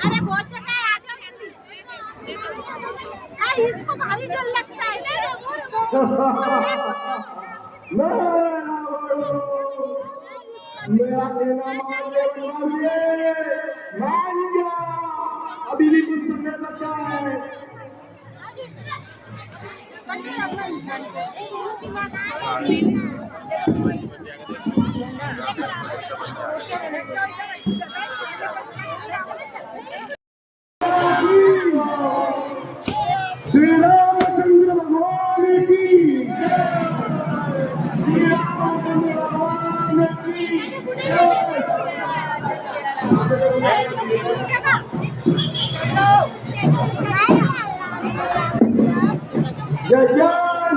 अरे बहुत जगह आ जाओ जल्दी। इसको भारी डर लगता है मेरा अभी भी कुछ सुनने लगता है। श्री रामचंद्र भगवान की श्री रामचंद्र भगवान की जय जय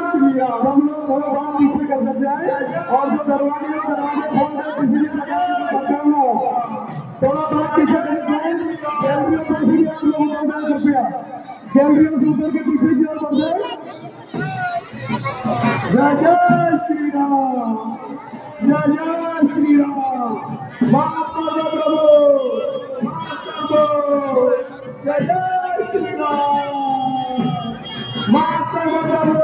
श्री राम। हम लोग भगवान पीछे कर सकते हैं और जो दरवाजे दरवाजे खोल रहे किसी ने लगाया थोड़ा बहुत पीछे कर जाए। केंद्रीय सूत्र के पीछे की ओर बढ़े। जय जय श्री राम, जय जय श्री राम। माता प्रभु, जय जय श्री राम। माता प्रभु,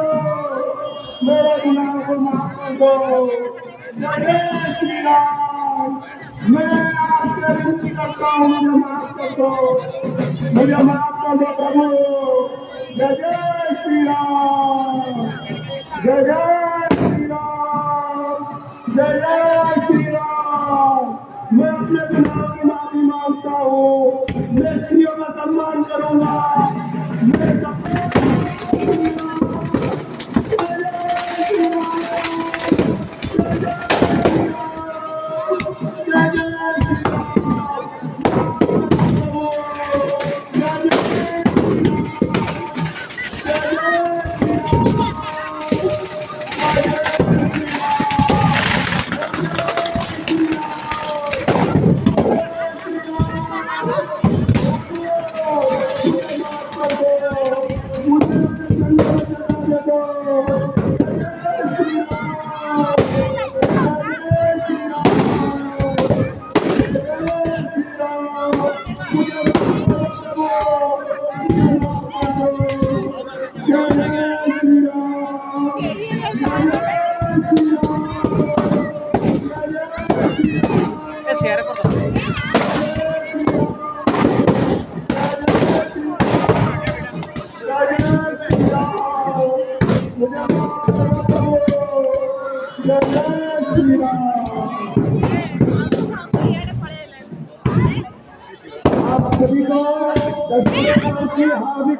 मेरे गुनाह को माफ कर दो। जय जय श्री राम। मैं आपसे विनती करता हूँ, मुझे माफ कर दो, मुझे माफ कर दो प्रभु। जय जय श्री राम, जय जय श्री राम, जय जय श्री राम। मैं अपने गुनाह की माफी मांगता हूँ। मैं स्त्रियों का सम्मान करूंगा। मैं शेयर कर दो। आप सभी को हार्दिक